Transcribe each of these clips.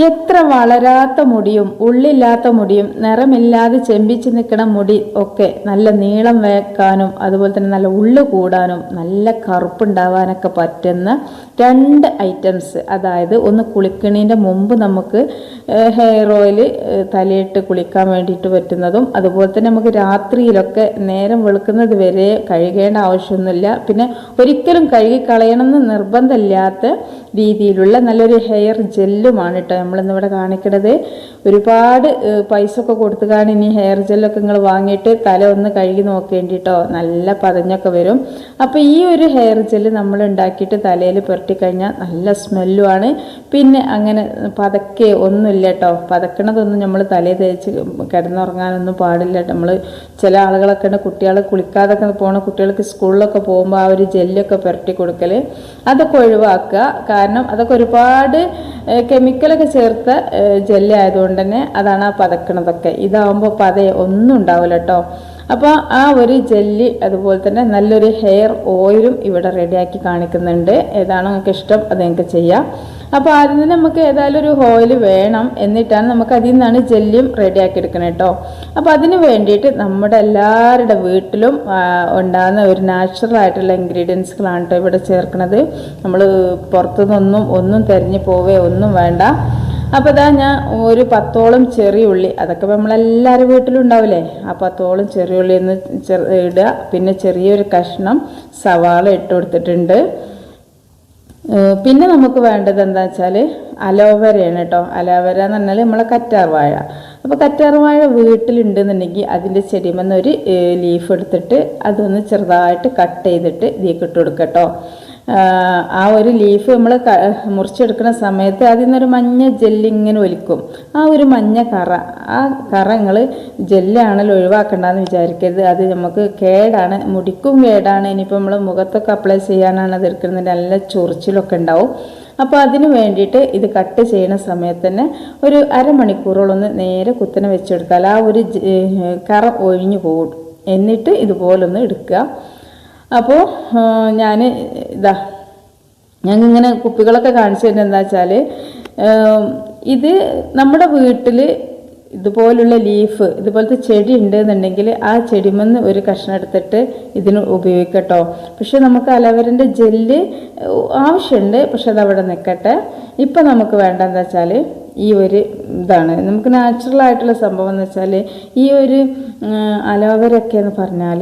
എത്ര വളരാത്ത മുടിയും ഉള്ളില്ലാത്ത മുടിയും നിറമില്ലാതെ ചെമ്പിച്ച് നിൽക്കുന്ന മുടി ഒക്കെ നല്ല നീളം വെക്കാനും അതുപോലെ തന്നെ നല്ല ഉള്ളു കൂടാനും നല്ല കറുപ്പുണ്ടാവാനൊക്കെ പറ്റുന്ന രണ്ട് ഐറ്റംസ്. അതായത് ഒന്ന് കുളിക്കണീൻ്റെ മുമ്പ് നമുക്ക് ഹെയർ ഓയിൽ തലയിട്ട് കുളിക്കാൻ വേണ്ടിയിട്ട് പറ്റുന്നതും, അതുപോലെ തന്നെ നമുക്ക് രാത്രിയിലൊക്കെ നേരം വെളുക്കുന്നത് വരെ കഴുകേണ്ട ആവശ്യമൊന്നുമില്ല. പിന്നെ ഒരിക്കലും കഴുകിക്കളയണമെന്ന് നിർബന്ധമില്ലാത്ത രീതിയിലുള്ള നല്ലൊരു ഹെയർ ജെല്ലുമാണ് കേട്ടോ നമ്മളിന്നിവിടെ കാണിക്കണത്. ഒരുപാട് പൈസ ഒക്കെ കൊടുത്തുകാണ് ഇനി ഹെയർ ജെല്ലൊക്കെ നിങ്ങൾ വാങ്ങിയിട്ട് തല ഒന്ന് കഴുകി നോക്കേണ്ടിട്ടോ, നല്ല പതഞ്ഞൊക്കെ വരും. അപ്പോൾ ഈ ഒരു ഹെയർ ജെല്ല് നമ്മൾ ഉണ്ടാക്കിയിട്ട് തലയിൽ പുരട്ടിക്കഴിഞ്ഞാൽ നല്ല സ്മെല്ലുമാണ്. പിന്നെ അങ്ങനെ പതക്കെ ഒന്നുമില്ല കേട്ടോ. പതക്കണതൊന്നും നമ്മൾ തലയിൽ തേച്ച് കിടന്നുറങ്ങാനൊന്നും പാടില്ല. നമ്മൾ ചില ആളുകളൊക്കെ ഉണ്ട്, കുട്ടികൾ കുളിക്കാതൊക്കെ പോണ കുട്ടികൾക്ക് സ്കൂളിലൊക്കെ പോകുമ്പോൾ ആ ഒരു ജെല്ലൊക്കെ പുരട്ടി കൊടുക്കൽ, അതൊക്കെ ഒഴിവാക്കുക. കാരണം അതൊക്കെ ഒരുപാട് കെമിക്കലൊക്കെ ചേർത്ത ജെല്ലായതുകൊണ്ട് തന്നെ അതാണ് ആ പതക്കണതൊക്കെ. ഇതാവുമ്പോൾ ഒന്നും ഉണ്ടാവില്ല കേട്ടോ. അപ്പോൾ ആ ഒരു ജെല്ലി അതുപോലെ തന്നെ നല്ലൊരു ഹെയർ ഓയിലും ഇവിടെ റെഡിയാക്കി കാണിക്കുന്നുണ്ട്. ഏതാണോ നിങ്ങൾക്ക് ഇഷ്ടം അത് നിങ്ങൾക്ക് ചെയ്യാം. അപ്പോൾ ആദ്യം തന്നെ നമുക്ക് ഏതായാലും ഒരു ഓയിൽ വേണം, എന്നിട്ടാണ് നമുക്ക് അതിൽ നിന്നാണ് ജെല്ലിയും റെഡിയാക്കി എടുക്കണം കേട്ടോ. അപ്പോൾ അതിന് വേണ്ടിയിട്ട് നമ്മുടെ എല്ലാവരുടെ വീട്ടിലും ഉണ്ടാകുന്ന ഒരു നാച്ചുറൽ ആയിട്ടുള്ള ഇൻഗ്രീഡിയൻസുകളാണ് കേട്ടോ ഇവിടെ ചേർക്കുന്നത്. നമ്മൾ പുറത്തുനിന്നൊന്നും ഒന്നും തിരഞ്ഞു പോവേ ഒന്നും വേണ്ട. അപ്പോൾ ഇതാ ഞാൻ ഒരു 10ഓളം ചെറിയ ഉള്ളി, അതൊക്കെ നമ്മളെല്ലാവരും വീട്ടിലും ഉണ്ടാവില്ലേ, ആ 10ഓളം ചെറിയ ഉള്ളി ഒന്ന് ഇടുക. പിന്നെ ചെറിയൊരു കഷ്ണം സവാള ഇട്ട് കൊടുത്തിട്ടുണ്ട്. പിന്നെ നമുക്ക് വേണ്ടത് എന്താ വെച്ചാൽ അലോവേരയാണ് കേട്ടോ. അലോവേര എന്ന് പറഞ്ഞാൽ നമ്മളെ കറ്റാർ വാഴ. അപ്പോൾ കറ്റാർ വാഴ വീട്ടിലുണ്ടെന്നുണ്ടെങ്കിൽ അതിൻ്റെ ചെടിമെന്ന് ഒരു ലീഫ് എടുത്തിട്ട് അതൊന്ന് ചെറുതായിട്ട് കട്ട് ചെയ്തിട്ട് ഇതിലേക്ക് ഇട്ട് കൊടുക്കുക കേട്ടോ. ആ ഒരു ലീഫ് നമ്മൾ മുറിച്ചെടുക്കുന്ന സമയത്ത് അതിൽ നിന്നൊരു മഞ്ഞ ജെല്ലിങ്ങനെ ഒലിക്കും. ആ ഒരു മഞ്ഞ കറ, ആ കറ നിങ്ങൾ ജെല്ലാണല്ലോ ഒഴിവാക്കണ്ടെന്ന് വിചാരിക്കരുത്. അത് നമുക്ക് കേടാണ്, മുടിക്കും കേടാണ്. ഇനിയിപ്പോൾ നമ്മൾ മുഖത്തൊക്കെ അപ്ലൈ ചെയ്യാനാണ് അത് എടുക്കുന്നത്, നല്ല ചൊറിച്ചിലൊക്കെ ഉണ്ടാവും. അപ്പോൾ അതിന് വേണ്ടിയിട്ട് ഇത് കട്ട് ചെയ്യുന്ന സമയത്ത് തന്നെ ഒരു അരമണിക്കൂറോളൊന്ന് നേരെ കുത്തനെ വെച്ചെടുത്താൽ ആ ഒരു കറ ഒഴിഞ്ഞു പോകും. എന്നിട്ട് ഇതുപോലൊന്ന് എടുക്കുക. അപ്പോൾ ഞങ്ങളിങ്ങനെ കുപ്പികളൊക്കെ കാണിച്ചു തരുന്നത് എന്താ വെച്ചാൽ, ഇത് നമ്മുടെ വീട്ടിൽ ഇതുപോലുള്ള ലീഫ് ഇതുപോലത്തെ ചെടി ഉണ്ടെന്നുണ്ടെങ്കിൽ ആ ചെടിമെന്ന് ഒരു കഷ്ണം എടുത്തിട്ട് ഇതിന് ഉപയോഗിക്കട്ടോ. പക്ഷെ നമുക്ക് അലോവേരൻ്റെ ജെല്ല് ആവശ്യമുണ്ട്, പക്ഷെ അതവിടെ നിൽക്കട്ടെ. ഇപ്പം നമുക്ക് വേണ്ട എന്താ വെച്ചാൽ ഈ ഒരു ഇതാണ് നമുക്ക് നാച്ചുറൽ ആയിട്ടുള്ള സംഭവം എന്ന് വെച്ചാൽ ഈ ഒരു അലോവേരൊക്കെ എന്ന് പറഞ്ഞാൽ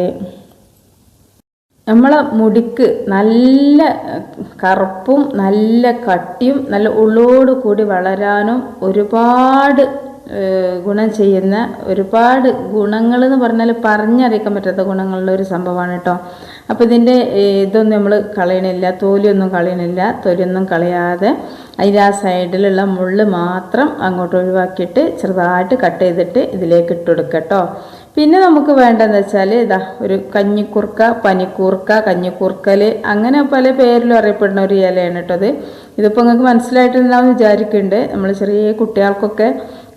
നമ്മളെ മുടിക്ക് നല്ല കറുപ്പും നല്ല കട്ടിയും നല്ല ഉള്ളോട് കൂടി വളരാനും ഒരുപാട് ഗുണം ചെയ്യുന്ന, ഒരുപാട് ഗുണങ്ങൾ എന്ന് പറഞ്ഞാൽ പറഞ്ഞറിയിക്കാൻ പറ്റാത്ത ഗുണങ്ങളുള്ള ഒരു സംഭവമാണ് കേട്ടോ. അപ്പോൾ ഇതിൻ്റെ ഇതൊന്നും നമ്മൾ കളയണില്ല, തൊലിയൊന്നും കളയണില്ല. തൊലിയൊന്നും കളയാതെ അതിൻ്റെ ആ സൈഡിലുള്ള മുള്ള് മാത്രം അങ്ങോട്ട് ഒഴിവാക്കിയിട്ട് ചെറുതായിട്ട് കട്ട് ചെയ്തിട്ട് ഇതിലേക്ക് ഇട്ട് കൊടുക്കുക കേട്ടോ. പിന്നെ നമുക്ക് വേണ്ടതെന്ന് വെച്ചാൽ ഒരു കഞ്ഞിക്കുർക്ക, പനിക്കൂർക്ക, കഞ്ഞിക്കൂർക്കൽ, അങ്ങനെ പല പേരിലും അറിയപ്പെടുന്ന ഒരു ഇലയാണ് കേട്ടോ അത്. ഇതിപ്പോൾ നിങ്ങൾക്ക് മനസ്സിലായിട്ടുണ്ടാവും വിചാരിക്കുന്നുണ്ട്. നമ്മൾ ചെറിയ കുട്ടികൾക്കൊക്കെ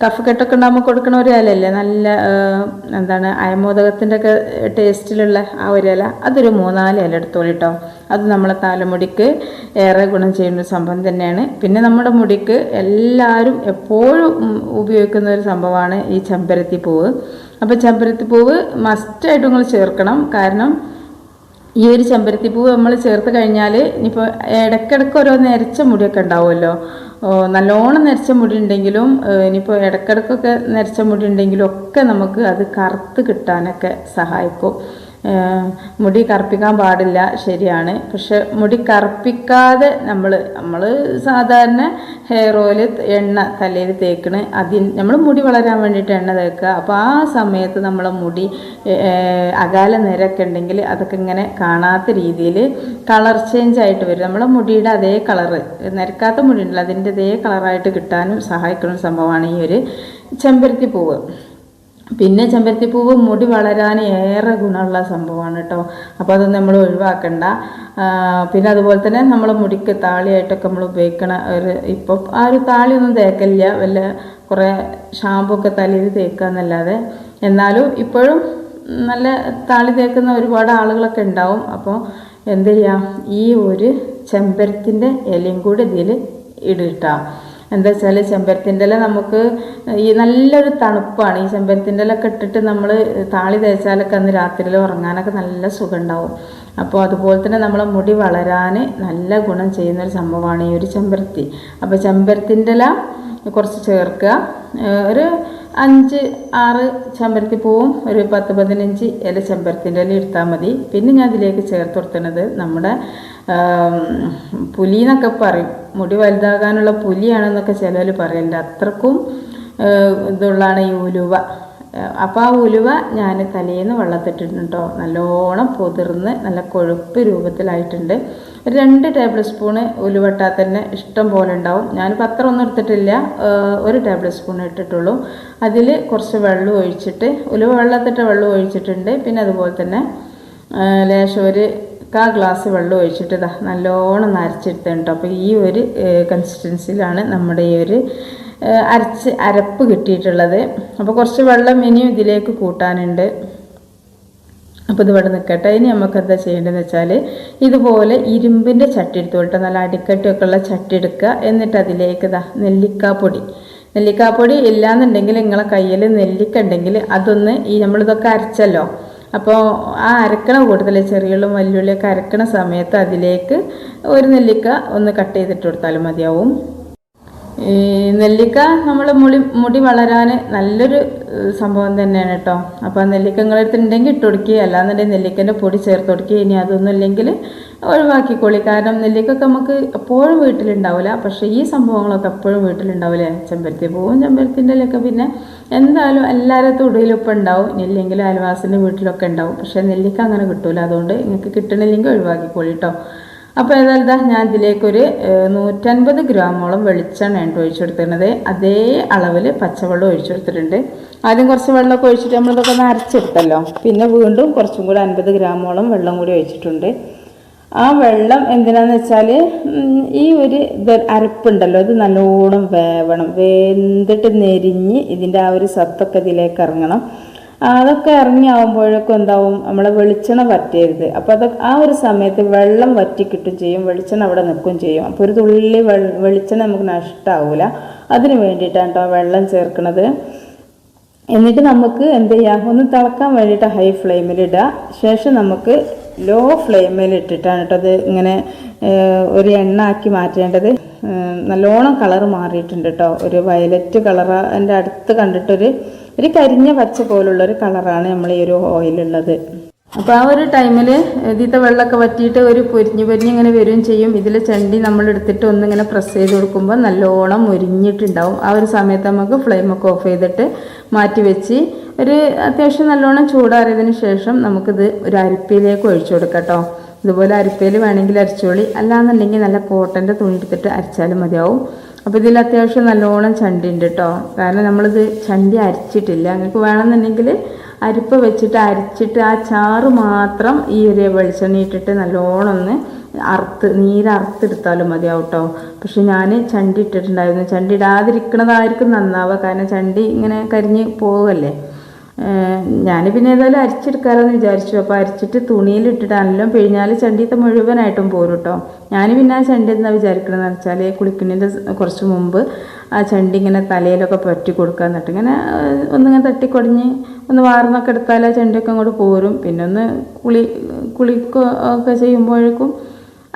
കഫക്കെട്ടൊക്കെ ഉണ്ടാകുമ്പോൾ കൊടുക്കുന്ന ഒരു ഇലയല്ലേ, നല്ല അയമോദകത്തിൻ്റെ ഒക്കെ ടേസ്റ്റിലുള്ള ആ ഒരു ഇല. അതൊരു 3-4 ഇല എടുത്തോളൂ കേട്ടോ. അത് നമ്മളെ തലമുടിക്ക് ഏറെ ഗുണം ചെയ്യുന്ന ഒരു സംഭവം തന്നെയാണ്. പിന്നെ നമ്മുടെ മുടിക്ക് എല്ലാവരും എപ്പോഴും ഉപയോഗിക്കുന്ന ഒരു സംഭവമാണ് ഈ ചെമ്പരത്തി പൂവ്. അപ്പോൾ ചെമ്പരത്തി പൂവ് മസ്റ്റായിട്ട് നിങ്ങൾ ചേർക്കണം. കാരണം ഈ ഒരു ചെമ്പരത്തി പൂവ് നമ്മൾ ചേർത്ത് കഴിഞ്ഞാൽ ഇനിയിപ്പോൾ ഇടയ്ക്കിടയ്ക്ക് ഓരോ നരച്ച മുടിയൊക്കെ ഉണ്ടാവുമല്ലോ, നല്ലോണം നരച്ച മുടി ഉണ്ടെങ്കിലും ഇനിയിപ്പോൾ ഇടയ്ക്കിടയ്ക്കൊക്കെ നരച്ച മുടി ഉണ്ടെങ്കിലും ഒക്കെ നമുക്ക് അത് കറുത്ത് കിട്ടാനൊക്കെ സഹായിക്കും. മുടി കറുപ്പിക്കാൻ പാടില്ല, ശരിയാണ്. പക്ഷെ മുടി കറുപ്പിക്കാതെ നമ്മൾ സാധാരണ ഹെയർ ഓയിൽ എണ്ണ തലയിൽ തേക്കണ്, നമ്മൾ മുടി വളരാൻ വേണ്ടിയിട്ട് എണ്ണ തേക്കുക. അപ്പോൾ ആ സമയത്ത് നമ്മളെ മുടി അകാല നിരൊക്കെ ഉണ്ടെങ്കിൽ അതൊക്കെ ഇങ്ങനെ കാണാത്ത രീതിയിൽ കളർ ചേഞ്ച് ആയിട്ട് വരും. നമ്മളെ മുടിയുടെ അതേ കളറ്, നരക്കാത്ത മുടി ഉണ്ടല്ലോ അതിൻ്റെ അതേ കളറായിട്ട് കിട്ടാനും സഹായിക്കുന്ന സംഭവമാണ് ഈ ഒരു ചെമ്പരത്തി പൂവ്. പിന്നെ ചെമ്പരത്തിപ്പൂവ് മുടി വളരാൻ ഏറെ ഗുണമുള്ള സംഭവമാണ് കേട്ടോ. അപ്പോൾ അതൊന്നും നമ്മൾ ഒഴിവാക്കണ്ട. പിന്നെ അതുപോലെ തന്നെ നമ്മൾ മുടിക്ക് താളിയായിട്ടൊക്കെ നമ്മൾ ഉപയോഗിക്കണ ഇപ്പോൾ ആ ഒരു താളിയൊന്നും തേക്കില്ല, വല്ല കുറേ ഷാമ്പു ഒക്കെ തലയിൽ തേക്കുക എന്നല്ലാതെ. എന്നാലും ഇപ്പോഴും നല്ല താളി തേക്കുന്ന ഒരുപാട് ആളുകളൊക്കെ ഉണ്ടാവും. അപ്പോൾ എന്ത് ചെയ്യാം, ഈ ഒരു ചെമ്പരത്തിൻ്റെ ഇലയും കൂടി ഇതിൽ ഇടുക. എന്താ വെച്ചാൽ ചെമ്പരത്തിൻ്റെ ഇല നമുക്ക് ഈ നല്ലൊരു തണുപ്പാണ്. ഈ ചെമ്പരത്തിൻ്റെ ഇല ഒക്കെ ഇട്ടിട്ട് നമ്മൾ താളി തേച്ചാലൊക്കെ അന്ന് രാത്രിയിൽ ഉറങ്ങാനൊക്കെ നല്ല സുഖം ഉണ്ടാവും. അപ്പോൾ അതുപോലെ തന്നെ നമ്മളെ മുടി വളരാൻ നല്ല ഗുണം ചെയ്യുന്നൊരു സംഭവമാണ് ഈ ഒരു ചെമ്പരത്തി. അപ്പോൾ ചെമ്പരത്തിൻ്റെ ഇല കുറച്ച് ചേർക്കുക. ഒരു 5-6 ചെമ്പരത്തി പൂവും ഒരു 10-15 ഇല ചെമ്പരത്തിൻ്റെ ഇല എടുത്താൽ മതി. പിന്നെ ഞാൻ ഇതിലേക്ക് ചേർത്ത് കൊടുക്കുന്നത് നമ്മുടെ പുലി എന്നൊക്കെ പറയും, മുടി വലുതാകാനുള്ള പുലിയാണെന്നൊക്കെ ചിലർ പറയലുണ്ട്. അത്രക്കും ഇതുള്ളതാണ് ഈ ഉലുവ. അപ്പോൾ ആ ഉലുവ ഞാൻ തലേന്ന് വെള്ളത്തിട്ടിട്ടുണ്ട് കേട്ടോ. നല്ലോണം പൊതിർന്ന് നല്ല കൊഴുപ്പ് രൂപത്തിലായിട്ടുണ്ട്. ഒരു 2 ടേബിൾ സ്പൂണ് ഉലുവ ഇട്ടാൽ തന്നെ ഇഷ്ടം പോലെ ഉണ്ടാവും. ഞാനിപ്പോൾ അത്ര ഒന്നും എടുത്തിട്ടില്ല, 1 ടേബിൾ സ്പൂൺ ഇട്ടിട്ടുള്ളൂ. അതിൽ കുറച്ച് വെള്ളം ഒഴിച്ചിട്ട്, ഉലുവ വെള്ളത്തിട്ട് വെള്ളം ഒഴിച്ചിട്ടുണ്ട്. പിന്നെ അതുപോലെ തന്നെ ലേശം ഒരു 1/4 ഗ്ലാസ് വെള്ളം ഒഴിച്ചിട്ട് ഇതാ നല്ലോണം നരച്ചെടുത്തിട്ടുണ്ട്. അപ്പോൾ ഈ ഒരു കൺസിസ്റ്റൻസിയിലാണ് നമ്മുടെ ഈ ഒരു അരപ്പ് കിട്ടിയിട്ടുള്ളത്. അപ്പോൾ കുറച്ച് വെള്ളം ഇനിയും ഇതിലേക്ക് കൂട്ടാനുണ്ട്. അപ്പോൾ ഇതിവിടെ നിൽക്കട്ടെ. ഇനി നമുക്ക് എന്താ ചെയ്യേണ്ടതെന്ന് വെച്ചാൽ ഇതുപോലെ ഇരുമ്പിൻ്റെ ചട്ടി എടുത്തോട്ടെ, നല്ല അടിക്കട്ടിയൊക്കെ ഉള്ള ചട്ടി എടുക്കുക. എന്നിട്ട് അതിലേക്ക് നെല്ലിക്കാപ്പൊടി ഇല്ലാന്നുണ്ടെങ്കിൽ നിങ്ങളെ കയ്യിൽ നെല്ലിക്ക ഉണ്ടെങ്കിൽ അതൊന്ന് നമ്മളിതൊക്കെ അരച്ചല്ലോ, അപ്പോൾ ആ അരക്കണ കൂട്ടത്തിൽ ചെറിയുള്ളും വല്യുള്ളിയൊക്കെ അരക്കണ സമയത്ത് അതിലേക്ക് ഒരു നെല്ലിക്ക ഒന്ന് കട്ട് ചെയ്തിട്ട് കൊടുത്താലും മതിയാവും. ഈ നെല്ലിക്ക നമ്മൾ മുടി വളരാൻ നല്ലൊരു സംഭവം തന്നെയാണ് കേട്ടോ. അപ്പോൾ ആ നെല്ലിക്ക നിങ്ങളടുത്ത് ഉണ്ടെങ്കിൽ ഇട്ട് കൊടുക്കുക, അല്ലാന്നുണ്ടെങ്കിൽ നെല്ലിക്കൻ്റെ പൊടി ചേർത്ത് കൊടുക്കുക. ഇനി അതൊന്നും ഇല്ലെങ്കിൽ ഒഴിവാക്കിക്കോളി. കാരണം നെല്ലിക്കൊക്കെ നമുക്ക് എപ്പോഴും വീട്ടിലുണ്ടാവില്ല, പക്ഷേ ഈ സംഭവങ്ങളൊക്കെ എപ്പോഴും വീട്ടിലുണ്ടാവില്ലേ. ചെമ്പരത്തി പൂവും ചെമ്പരത്തിൻ്റെ ഇലയൊക്കെ പിന്നെ എന്തായാലും എല്ലാവരുടെ തൊടിയിലും ഇപ്പം ഉണ്ടാവും, ഇല്ലെങ്കിലും അയൽവാസിൻ്റെ വീട്ടിലൊക്കെ ഉണ്ടാവും. പക്ഷേ നെല്ലിക്ക അങ്ങനെ കിട്ടൂല. അതുകൊണ്ട് നിങ്ങൾക്ക് കിട്ടണില്ലെങ്കിൽ ഒഴിവാക്കിക്കോളി കേട്ടോ. അപ്പോൾ ഏതായാലും ഞാൻ ഇതിലേക്കൊരു 150 ഗ്രാമോളം വെളിച്ചെണ്ണ ഒഴിച്ചു കൊടുത്തിരുന്നത്. അതേ അളവിൽ പച്ചവെള്ളം ഒഴിച്ചു കൊടുത്തിട്ടുണ്ട്. ആദ്യം കുറച്ച് വെള്ളമൊക്കെ ഒഴിച്ചിട്ട് നമ്മളിതൊക്കെ ഒന്ന് അരച്ചെടുത്തല്ലോ. പിന്നെ വീണ്ടും കുറച്ചും കൂടി 50 ഗ്രാമോളം വെള്ളം കൂടി ഒഴിച്ചിട്ടുണ്ട്. ആ വെള്ളം എന്തിനാന്ന് വെച്ചാൽ ഈ ഒരു അരപ്പുണ്ടല്ലോ, ഇത് നല്ലോണം വേവണം. വെന്തിട്ട് നെരിഞ്ഞ് ഇതിൻ്റെ ആ ഒരു സത്തൊക്കെ ഇതിലേക്ക് ഇറങ്ങണം. അതൊക്കെ ഇറങ്ങി ആകുമ്പോഴേക്കും എന്താവും, നമ്മളെ വെളിച്ചെണ്ണ വറ്റരുത്. അപ്പോൾ അതൊക്കെ ആ ഒരു സമയത്ത് വെള്ളം വറ്റി കിട്ടും ചെയ്യും, വെളിച്ചെണ്ണ അവിടെ നിൽക്കുകയും ചെയ്യും. അപ്പോൾ ഒരു തുള്ളി വെളിച്ചെണ്ണ നമുക്ക് നഷ്ടമാവില്ല. അതിന് വേണ്ടിയിട്ടാണ് കേട്ടോ വെള്ളം ചേർക്കുന്നത്. എന്നിട്ട് നമുക്ക് എന്ത് ചെയ്യാം, ഒന്ന് തിളക്കാൻ വേണ്ടിയിട്ട് ഹൈ ഫ്ലെയിമിലിടുക. ശേഷം നമുക്ക് ലോ ഫ്ലെയിമിൽ ഇട്ടിട്ടാണ് കേട്ടോ അത് ഇങ്ങനെ ഒരു എണ്ണ ആക്കി മാറ്റേണ്ടത്. നല്ലോണം കളറ് മാറിയിട്ടുണ്ട് കേട്ടോ. ഒരു വയലറ്റ് കളറ് എൻ്റെ അടുത്ത് കണ്ടിട്ടൊരു കരിഞ്ഞ പച്ച പോലുള്ളൊരു കളറാണ് നമ്മൾ ഈ ഒരു ഓയിലുള്ളത്. അപ്പോൾ ആ ഒരു ടൈമിൽ ഇതിത്തെ വെള്ളമൊക്കെ വറ്റിയിട്ട് ഒരു പൊരിഞ്ഞ് ഇങ്ങനെ വരികയും ചെയ്യും. ഇതിൽ ചണ്ടി നമ്മൾ എടുത്തിട്ട് ഒന്നിങ്ങനെ പ്രസ് ചെയ്ത് കൊടുക്കുമ്പോൾ നല്ലോണം മുരിഞ്ഞിട്ടുണ്ടാവും. ആ ഒരു സമയത്ത് നമുക്ക് ഫ്ലെയിമൊക്കെ ഓഫ് ചെയ്തിട്ട് മാറ്റി വെച്ച് ഒരു അത്യാവശ്യം നല്ലോണം ചൂടാറിയതിന് ശേഷം നമുക്കിത് ഒരു അരിപ്പയിലേക്ക് ഒഴിച്ചു കൊടുക്കാം കേട്ടോ. ഇതുപോലെ അരിപ്പയിൽ വേണമെങ്കിൽ അരിച്ചോളി, അല്ലാന്നുണ്ടെങ്കിൽ നല്ല കോട്ടൻ്റെ തുണി എടുത്തിട്ട് അരിച്ചാലും മതിയാവും. അപ്പോൾ ഇതിൽ അത്യാവശ്യം നല്ലോണം ചണ്ടി ഉണ്ട് കേട്ടോ. കാരണം നമ്മളിത് ചണ്ടി അരിച്ചിട്ടില്ല. നിങ്ങൾക്ക് വേണമെന്നുണ്ടെങ്കിൽ അരിപ്പ വെച്ചിട്ട് അരിച്ചിട്ട് ആ ചാറ് മാത്രം ഈ ഒരു വെളിച്ചെണ്ണ ഇട്ടിട്ട് നല്ലോണം ഒന്ന് നീരറുത്തെടുത്താലും മതിയാവും കേട്ടോ. പക്ഷെ ഞാൻ ചണ്ടി ഇട്ടിട്ടുണ്ടായിരുന്നു. ചണ്ടി ഇടാതിരിക്കണതായിരിക്കും നന്നാവുക, കാരണം ചണ്ടി ഇങ്ങനെ കരിഞ്ഞ് പോവല്ലേ. ഞാൻ പിന്നെ ഏതായാലും അരിച്ചെടുക്കാമെന്ന് വിചാരിച്ചു. അപ്പോൾ അരിച്ചിട്ട് തുണിയിലിട്ടിട്ടാണെങ്കിലും പിഴിഞ്ഞാൽ ചണ്ടിയത്തെ മുഴുവനായിട്ടും പോരും കേട്ടോ. ഞാൻ പിന്നെ ആ ചണ്ടി എന്താ വിചാരിക്കണമെന്ന് വെച്ചാൽ കുളിക്കുന്നതിൻ്റെ കുറച്ച് മുമ്പ് ആ ചണ്ടി ഇങ്ങനെ തലയിലൊക്കെ പറ്റി കൊടുക്കുക. എന്നിട്ട് ഇങ്ങനെ ഒന്നിങ്ങനെ തട്ടിക്കൊടിഞ്ഞ് ഒന്ന് വാർന്നൊക്കെ എടുത്താൽ ആ ചണ്ടിയൊക്കെ അങ്ങോട്ട് പോരും. പിന്നെ ഒന്ന് കുളിക്കൊക്കെ ചെയ്യുമ്പോഴേക്കും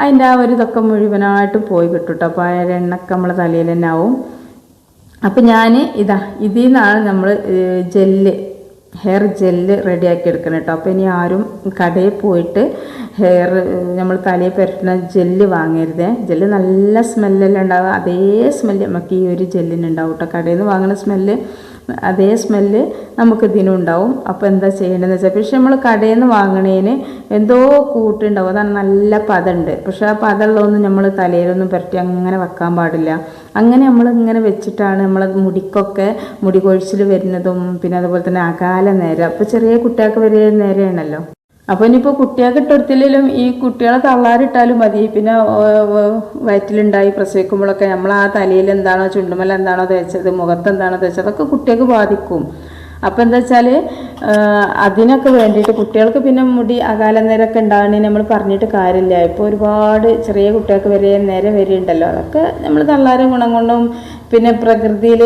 അതിൻ്റെ ആ ഒരു ഇതൊക്കെ മുഴുവനായിട്ടും പോയി കിട്ടും കേട്ടോ. അപ്പോൾ ആ എണ്ണൊക്കെ നമ്മളെ തലയിൽ തന്നെ ആവും. അപ്പോൾ ഞാൻ ഇതിൽ നിന്നാണ് നമ്മൾ ഹെയർ ജെല്ല് റെഡിയാക്കി എടുക്കണം കേട്ടോ. അപ്പോൾ ഇനി ആരും കടയിൽ പോയിട്ട് നമ്മൾ തലയിൽ പുരട്ടുന്ന ജെല്ല് വാങ്ങരുതേ. ജെല്ല് നല്ല സ്മെല്ലെല്ലാം ഉണ്ടാവുക, അതേ സ്മെല്ല് നമുക്ക് ഈ ഒരു ജെല്ലിനുണ്ടാവും കേട്ടോ. കടയിൽ നിന്ന് വാങ്ങുന്ന സ്മെല്ല് അതേ സ്മെല്ല് നമുക്ക് ഇതിനും ഉണ്ടാവും. അപ്പോൾ എന്താ ചെയ്യേണ്ടതെന്ന് വെച്ചാൽ, പക്ഷെ നമ്മൾ കടയിൽ നിന്ന് വാങ്ങണേന് എന്തോ കൂട്ടുണ്ടാവും, അതാണ് നല്ല പതമുണ്ട്. പക്ഷെ ആ പതമുള്ളതൊന്നും നമ്മൾ തലയിലൊന്നും പുരട്ടി അങ്ങനെ വെക്കാൻ പാടില്ല. അങ്ങനെ നമ്മൾ ഇങ്ങനെ വെച്ചിട്ടാണ് നമ്മളെ മുടിക്കൊക്കെ മുടി കൊഴിച്ചിൽ വരുന്നതും പിന്നെ അതുപോലെ തന്നെ അകാല നേരം. അപ്പോൾ ചെറിയ കുട്ടികൾക്ക് വരെ നേരെയാണല്ലോ. അപ്പോൾ ഇനിയിപ്പോൾ കുട്ടികൾക്ക് ഇട്ടെടുത്തില്ലെങ്കിലും ഈ കുട്ടികളെ തള്ളാറിട്ടാലും മതി. പിന്നെ വയറ്റിലുണ്ടായി പ്രസവിക്കുമ്പോഴൊക്കെ നമ്മൾ ആ തലയിൽ എന്താണോ ചുണ്ടുമല എന്താണോ തേച്ചത്, മുഖത്ത് എന്താണോ തേച്ചത്, അതൊക്കെ കുട്ടികൾക്ക് ബാധിക്കും. അപ്പോൾ എന്താ വെച്ചാൽ അതിനൊക്കെ വേണ്ടിയിട്ട് കുട്ടികൾക്ക് പിന്നെ മുടി അകാല നേരമൊക്കെ ഉണ്ടാകണമെങ്കിൽ നമ്മൾ പറഞ്ഞിട്ട് കാര്യമില്ല. ഇപ്പോൾ ഒരുപാട് ചെറിയ കുട്ടികൾക്ക് വരെ നേരെ വരെയുണ്ടല്ലോ. അതൊക്കെ നമ്മൾ തള്ളാരും ഗുണം കൊണ്ടും പിന്നെ പ്രകൃതിയിൽ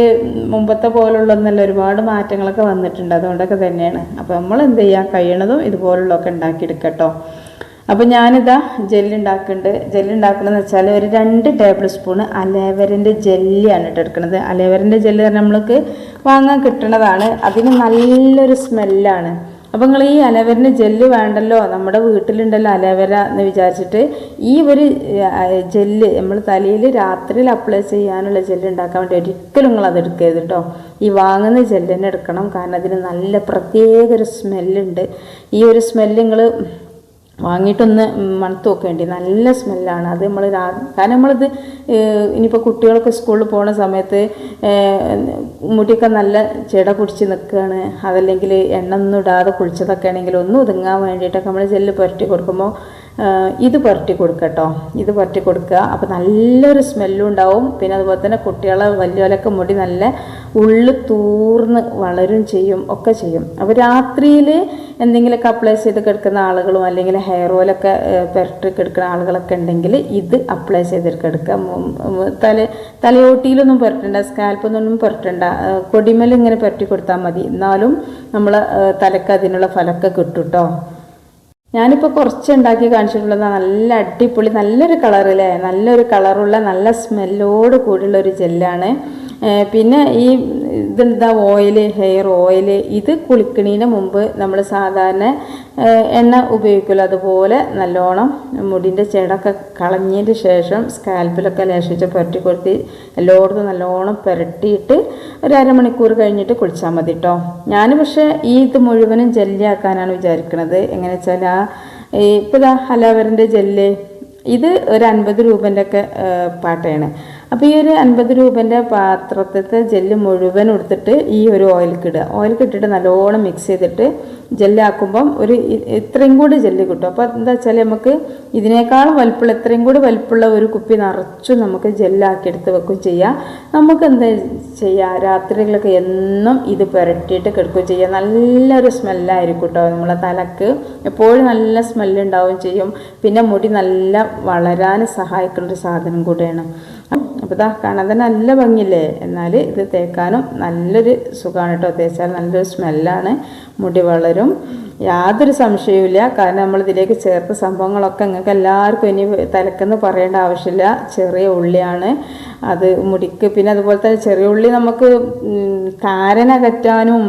മുമ്പത്തെ പോലുള്ളൊന്നല്ല, ഒരുപാട് മാറ്റങ്ങളൊക്കെ വന്നിട്ടുണ്ട്. അതുകൊണ്ടൊക്കെ തന്നെയാണ്. അപ്പോൾ നമ്മൾ എന്ത് ചെയ്യുക, കഴിയണതും ഇതുപോലുള്ളതൊക്കെ ഉണ്ടാക്കിയെടുക്കട്ടോ. അപ്പോൾ ഞാനിതാ ജെല്ലുണ്ടാക്കണമെന്ന് വെച്ചാൽ ഒരു 2 ടേബിൾ സ്പൂണ് അലോവേരൻ്റെ ജെല്ലിയാണ് എടുക്കുന്നത്. അലോവേരൻ്റെ ജെല്ല് പറഞ്ഞാൽ നമ്മൾക്ക് വാങ്ങാൻ കിട്ടുന്നതാണ്. അതിന് നല്ലൊരു സ്മെല്ലാണ്. അപ്പോൾ നിങ്ങൾ ഈ അലോവേരൻ്റെ ജെല്ല് വേണ്ടല്ലോ, നമ്മുടെ വീട്ടിലുണ്ടല്ലോ അലോവേര എന്ന് വിചാരിച്ചിട്ട് ഈ ഒരു ജെല്ല് നമ്മൾ തലയിൽ രാത്രിയിൽ അപ്ലൈ ചെയ്യാനുള്ള ജെല്ല് ഉണ്ടാക്കാൻ വേണ്ടി ഒരിക്കലും നിങ്ങൾ അത് എടുക്കരുത് കേട്ടോ. ഈ വാങ്ങുന്ന ജെല്ല് തന്നെ എടുക്കണം. കാരണം അതിന് നല്ല പ്രത്യേക ഒരു സ്മെല്ലുണ്ട്. ഈ ഒരു സ്മെല്ല് നിങ്ങൾ വാങ്ങിയിട്ടൊന്ന് മണത്ത് നോക്കേണ്ടി, നല്ല സ്മെല്ലാണ് അത്. കാരണം നമ്മളിത് ഇനിയിപ്പോൾ കുട്ടികളൊക്കെ സ്കൂളിൽ പോകുന്ന സമയത്ത് മുടിയൊക്കെ നല്ല ചെട പിടിച്ച് നിൽക്കുകയാണ്, അതല്ലെങ്കിൽ എണ്ണ ഒന്നും ഇടാതെ കുളിച്ചതൊക്കെ ആണെങ്കിൽ ഒന്ന് ഒതുങ്ങാൻ വേണ്ടിയിട്ടൊക്കെ നമ്മൾ ജെല്ല് പുരട്ടി കൊടുക്കുമ്പോൾ ഇത് പുരട്ടി കൊടുക്കട്ടോ. ഇത് പുരട്ടി കൊടുക്കുക. അപ്പോൾ നല്ലൊരു സ്മെല്ലും ഉണ്ടാവും. പിന്നെ അതുപോലെ തന്നെ കുട്ടികളെ വലിയവരൊക്കെ മുടി നല്ല ഉള്ളു തൂർന്ന് വളരും ചെയ്യും, ഒക്കെ ചെയ്യും. അപ്പോൾ രാത്രിയിൽ എന്തെങ്കിലുമൊക്കെ അപ്ലൈ ചെയ്ത് കിടക്കുന്ന ആളുകളും അല്ലെങ്കിൽ ഹെയർ ഓയിലൊക്കെ പുരട്ടി കിടക്കുന്ന ആളുകളൊക്കെ ഉണ്ടെങ്കിൽ ഇത് അപ്ലൈ ചെയ്തെടുക്കുക. തലയോട്ടിയിലൊന്നും പുരട്ടണ്ട, സ്കാൽപ്പൊന്നും പുരട്ടണ്ട, കൊടിമേൽ ഇങ്ങനെ പുരട്ടി കൊടുത്താൽ മതി. എന്നാലും നമ്മൾ തലക്ക് അതിനുള്ള ഫലമൊക്കെ കിട്ടും കേട്ടോ. ഞാനിപ്പോൾ കുറച്ച് ഉണ്ടാക്കി കാണിച്ചിട്ടുള്ളത് നല്ല അടിപൊളി നല്ലൊരു കളറില്ലേ, നല്ലൊരു കളറുള്ള നല്ല സ്മെല്ലോട് കൂടിയുള്ളൊരു ജെല്ലാണ്. പിന്നെ ഈ ഇതെന്താ ഓയിൽ, ഹെയർ ഓയിൽ, ഇത് കുളിക്കണീന് മുമ്പ് നമ്മൾ സാധാരണ എണ്ണ ഉപയോഗിക്കുമല്ലോ അതുപോലെ നല്ലോണം മുടിൻ്റെ ചെടൊക്കെ കളഞ്ഞതിന് ശേഷം സ്കാൽപ്പിലൊക്കെ ലേശിച്ച് പുരട്ടി കൊടുത്ത് എല്ലായിടത്തും നല്ലോണം പുരട്ടിയിട്ട് ഒരു അരമണിക്കൂർ കഴിഞ്ഞിട്ട് കുളിച്ചാൽ മതി കേട്ടോ. ഞാൻ പക്ഷേ ഇത് മുഴുവനും ജെല്ലിയാക്കാനാണ് വിചാരിക്കുന്നത്. എങ്ങനെ വെച്ചാൽ ഇപ്പോൾ ഇതാ അലോവേരൻ്റെ ജെല്ല് ഇത് ഒരു 50 രൂപൻ്റെ ഒക്കെ പാട്ടയാണ്. അപ്പോൾ ഈ ഒരു 50 രൂപൻ്റെ പാത്രത്തിലത്തെ ജെല്ല് മുഴുവൻ എടുത്തിട്ട് ഈ ഒരു ഓയിലേക്ക് ഇടുക. ഓയിലേക്ക് ഇട്ടിട്ട് നല്ലോണം മിക്സ് ചെയ്തിട്ട് ജെല്ലാക്കുമ്പം ഒരു ഇത്രയും കൂടി ജെല്ല് കിട്ടും. അപ്പോൾ എന്താ വെച്ചാൽ നമുക്ക് ഇതിനേക്കാളും വലുപ്പമുള്ള ഇത്രയും കൂടി വലുപ്പമുള്ള ഒരു കുപ്പി നിറച്ചും നമുക്ക് ജെല്ലാക്കി എടുത്ത് വെക്കുകയും ചെയ്യാം. നമുക്ക് എന്താ ചെയ്യുക, രാത്രികളൊക്കെ എന്നും ഇത് പുരട്ടിയിട്ട് കിടക്കുകയും ചെയ്യാം. നല്ലൊരു സ്മെല്ലായിരിക്കും കേട്ടോ. നമ്മളെ തലക്ക് എപ്പോഴും നല്ല സ്മെല്ലുണ്ടാവുകയും ചെയ്യും. പിന്നെ മുടി നല്ല വളരാൻ സഹായിക്കുന്നൊരു സാധനം കൂടെയാണ്. അപ്പോൾ ഇതാ കാണാൻ തന്നെ നല്ല ഭംഗിയില്ലേ. എന്നാൽ ഇത് തേക്കാനും നല്ലൊരു സുഖമാണ് കേട്ടോ. തേച്ചാൽ നല്ലൊരു സ്മെല്ലാണ്, മുടി വളരും, യാതൊരു സംശയവുമില്ല. കാരണം നമ്മൾ ഇതിലേക്ക് ചേർത്ത സംഭവങ്ങളൊക്കെ നിങ്ങൾക്ക് എല്ലാവർക്കും ഇനി തലക്കെന്ന് പറയേണ്ട ആവശ്യമില്ല. ചെറിയ ഉള്ളിയാണ് അത് മുടിക്ക്. പിന്നെ അതുപോലെ തന്നെ ചെറിയ ഉള്ളി നമുക്ക് താരനകറ്റാനും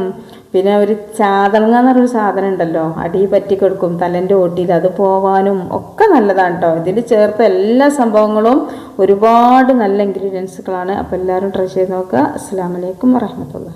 പിന്നെ ഒരു ചാതളങ്ങ എന്ന് പറഞ്ഞൊരു സാധനം ഉണ്ടല്ലോ, അടി പറ്റി കൊടുക്കും തലേൻ്റെ ഓട്ടിയിൽ, അത് പോവാനും ഒക്കെ നല്ലതാണ് കേട്ടോ. ഇതിൽ ചേർത്ത എല്ലാ സംഭവങ്ങളും ഒരുപാട് നല്ല ഇൻഗ്രീഡിയൻസുകളാണ്. അപ്പോൾ എല്ലാവരും ട്രൈ ചെയ്ത് നോക്കുക. അസ്സലാമു അലൈക്കും വറഹ്മത്തുള്ളാഹി.